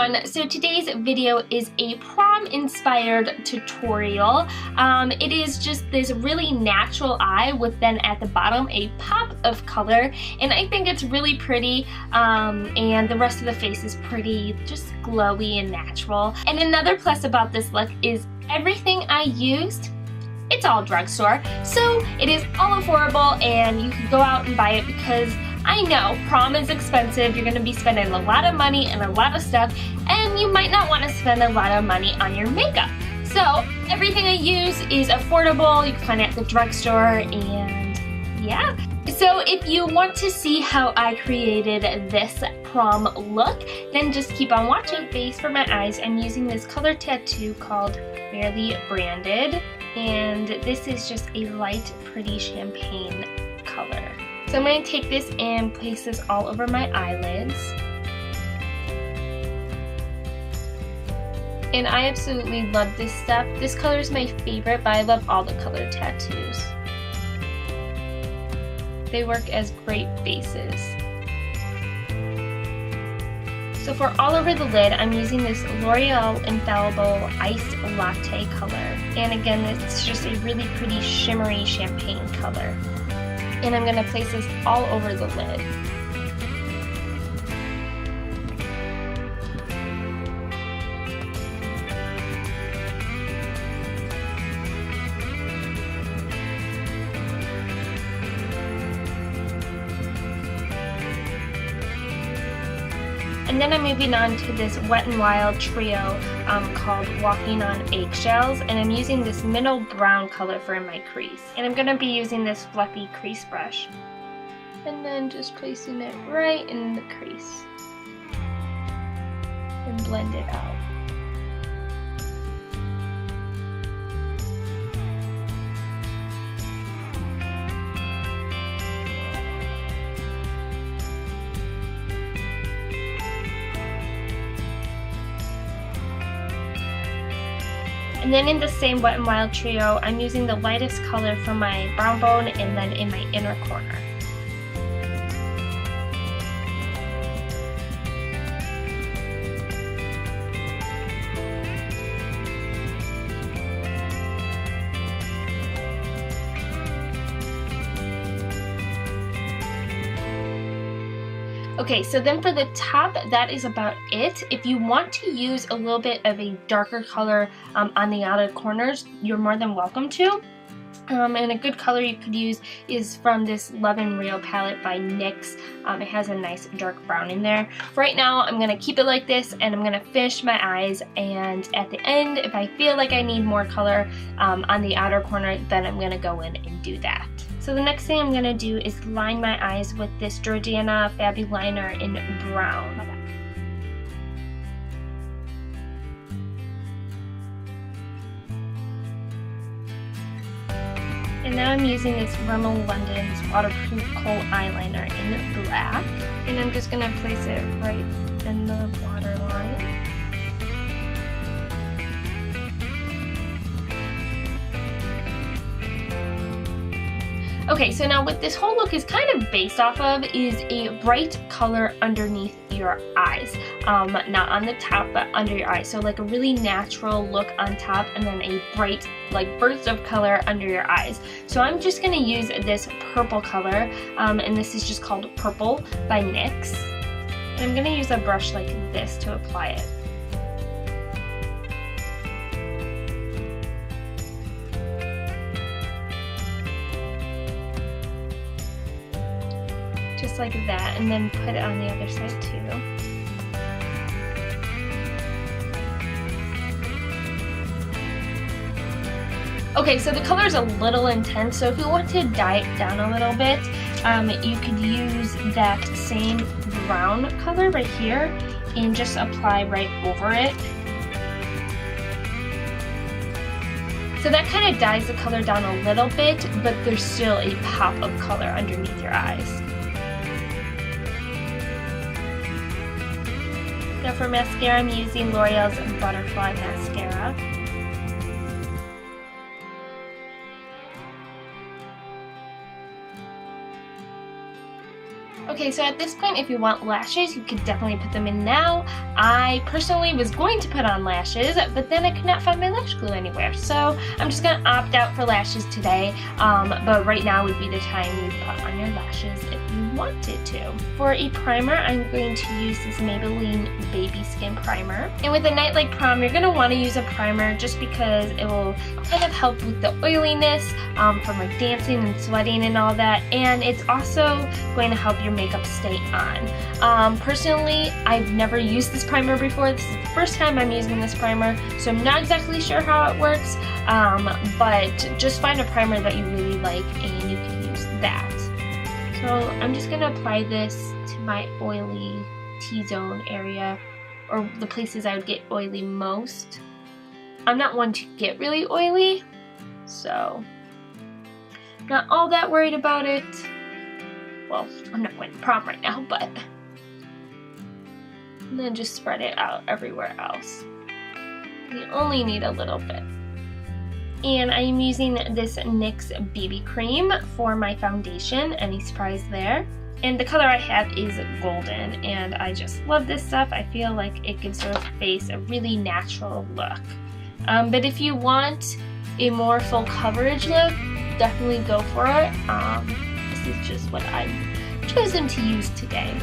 everyone. So today's video is a prom inspired tutorial. It is just this really natural eye with then at the bottom a pop of color, and I think it's really pretty, and the rest of the face is pretty just glowy and natural. And another plus about this look is everything I used, it's all drugstore, so it is all affordable and you can go out and buy it, because I know prom is expensive. You're going to be spending a lot of money and a lot of stuff, and you might not want to spend a lot of money on your makeup. So everything I use is affordable. You can find it at the drugstore, and yeah. So if you want to see how I created this prom look, then just keep on watching. Base for my eyes, I'm using this color tattoo called Barely Branded, and this is just a light, pretty champagne color. So I'm going to take this and place this all over my eyelids. And I absolutely love this stuff. This color is my favorite, but I love all the colored tattoos. They work as great bases. So for all over the lid, I'm using this L'Oreal Infallible Iced Latte color. And again, it's just a really pretty shimmery champagne color. And I'm going to place this all over the lid. And then I'm moving on to this Wet n Wild trio called Walking on Eggshells, and I'm using this middle brown color for my crease. And I'm going to be using this fluffy crease brush. And then just placing it right in the crease. And blend it out. And then in the same Wet n Wild trio, I'm using the lightest color for my brown bone and then in my inner corner. Okay, so then for the top, that is about it. If you want to use a little bit of a darker color on the outer corners, you're more than welcome to. And a good color you could use is from this Love and Real palette by NYX. It has a nice dark brown in there. For right now, I'm going to keep it like this, and I'm going to finish my eyes, and at the end, if I feel like I need more color on the outer corner, then I'm going to go in and do that. So the next thing I'm going to do is line my eyes with this Jordana Fabuliner in brown. And now I'm using this Rimmel London's Waterproof Kohl Eyeliner in black. And I'm just going to place it right in the waterline. Okay, so now what this whole look is kind of based off of is a bright color underneath your eyes. Not on the top, but under your eyes. So like a really natural look on top, and then a bright, like burst of color under your eyes. So I'm just going to use this purple color, and this is just called Purple by NYX. And I'm going to use a brush like this to apply it. Just like that, and then put it on the other side too. Okay, so the color is a little intense, so if you want to dye it down a little bit, you could use that same brown color right here and just apply right over it. So that kind of dyes the color down a little bit, but there's still a pop of color underneath your eyes. Now for mascara, I'm using L'Oreal's Butterfly Mascara. Okay, so at this point, if you want lashes, you could definitely put them in now. I personally was going to put on lashes, but then I could not find my lash glue anywhere. So I'm just gonna opt out for lashes today, but right now would be the time you put on your lashes if you wanted to. For a primer, I'm going to use this Maybelline Baby Skin Primer. And with a night like prom, you're gonna wanna use a primer just because it will kind of help with the oiliness from like dancing and sweating and all that. And it's also going to help your makeup stay on. Personally, I've never used this primer before. This is the first time I'm using this primer, so I'm not exactly sure how it works, but just find a primer that you really like and you can use that. So I'm just going to apply this to my oily T-zone area, or the places I would get oily most. I'm not one to get really oily, so not all that worried about it. Well, I'm not going to prom right now, but and then just spread it out everywhere else. You only need a little bit. And I'm using this NYX BB cream for my foundation. Any surprise there? And the color I have is golden, and I just love this stuff. I feel like it gives your face a really natural look. But if you want a more full coverage look, definitely go for it. This is just what I've chosen to use today.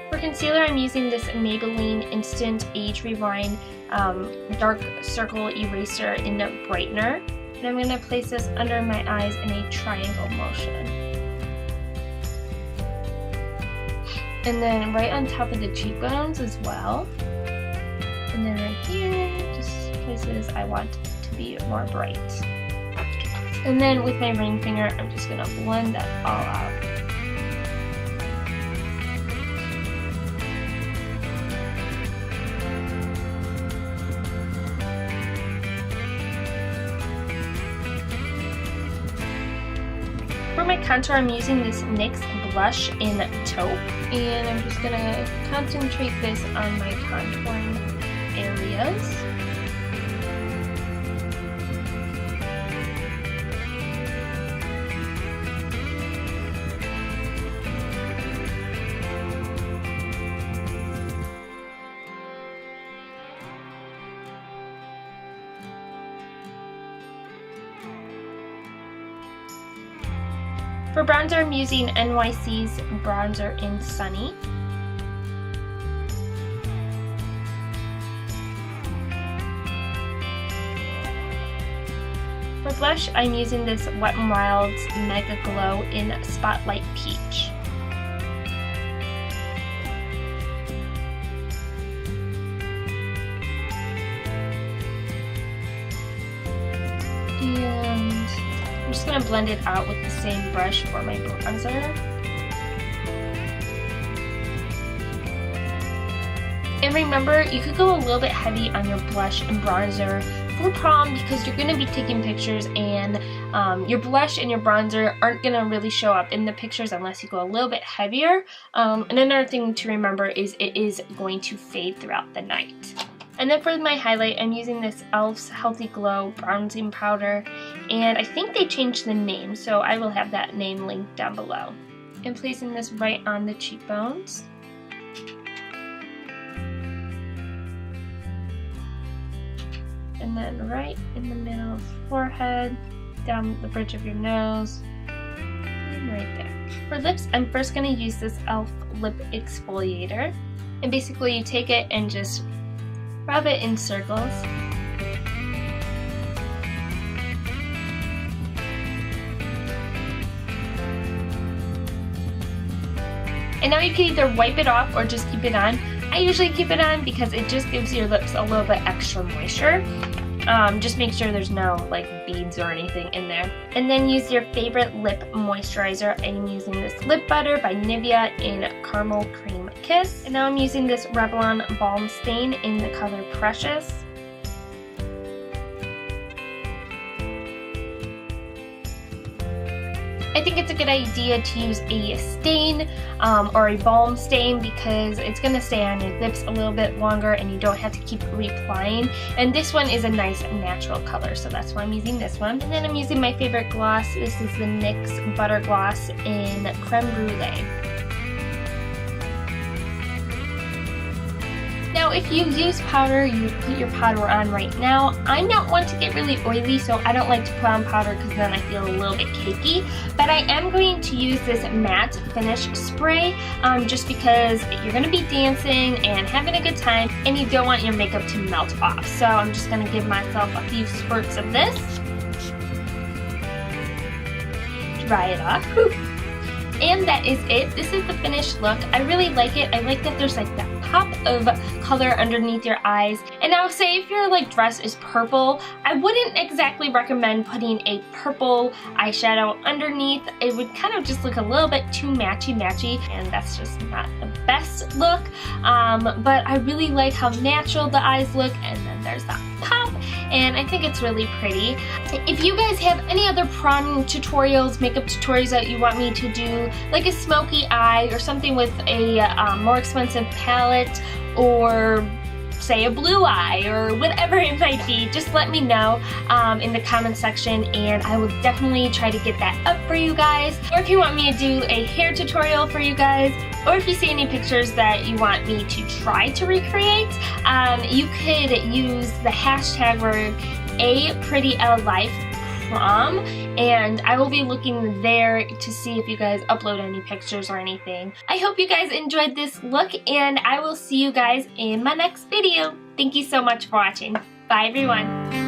For concealer, I'm using this Maybelline Instant Age Rewind Dark Circle Eraser in Brightener. And I'm going to place this under my eyes in a triangle motion. And then right on top of the cheekbones as well. And then right here, just places I want to be more bright. And then with my ring finger, I'm just going to blend that all out. For my contour, I'm using this NYX blush in Taupe, and I'm just going to concentrate this on my contouring areas. For bronzer, I'm using NYC's bronzer in Sunny. For blush, I'm using this Wet n Wild's Mega Glow in Spotlight Peach. And I'm just going to blend it out with the same brush for my bronzer. And remember, you could go a little bit heavy on your blush and bronzer for prom because you're going to be taking pictures, and your blush and your bronzer aren't going to really show up in the pictures unless you go a little bit heavier. And another thing to remember is it is going to fade throughout the night. And then for my highlight, I'm using this e.l.f.'s Healthy Glow bronzing powder, and I think they changed the name, so I will have that name linked down below. And placing this right on the cheekbones. And then right in the middle of the forehead, down the bridge of your nose, and right there. For lips, I'm first going to use this e.l.f. lip exfoliator, and basically you take it and just rub it in circles. And now you can either wipe it off or just keep it on. I usually keep it on because it just gives your lips a little bit extra moisture. Just make sure there's no like beads or anything in there. And then use your favorite lip moisturizer. I'm using this lip butter by Nivea in Caramel Cream Kiss. And now I'm using this Revlon Balm Stain in the color Precious. I think it's a good idea to use a stain or a balm stain because it's going to stay on your lips a little bit longer and you don't have to keep reapplying. And this one is a nice natural color, so that's why I'm using this one. And then I'm using my favorite gloss. This is the NYX Butter Gloss in Creme Brulee. Now if you use powder, you put your powder on right now. I'm not one to get really oily, so I don't like to put on powder because then I feel a little bit cakey. But I am going to use this matte finish spray just because you're going to be dancing and having a good time and you don't want your makeup to melt off. So I'm just going to give myself a few squirts of this. Dry it off. And that is it. This is the finished look. I really like it. I like that there's like that pop of color underneath your eyes. And now say if your like dress is purple, I wouldn't exactly recommend putting a purple eyeshadow underneath. It would kind of just look a little bit too matchy and that's just not the best look. But I really like how natural the eyes look, and then there's that pop, and I think it's really pretty. If you guys have any other prom tutorials, makeup tutorials that you want me to do, like a smoky eye or something with a more expensive palette, or say a blue eye or whatever it might be, just let me know in the comment section and I will definitely try to get that up for you guys. Or if you want me to do a hair tutorial for you guys, or if you see any pictures that you want me to try to recreate, you could use the hashtag word #APrettyLLife Prom, and I will be looking there to see if you guys upload any pictures or anything. I hope you guys enjoyed this look, and I will see you guys in my next video. Thank you so much for watching. Bye everyone.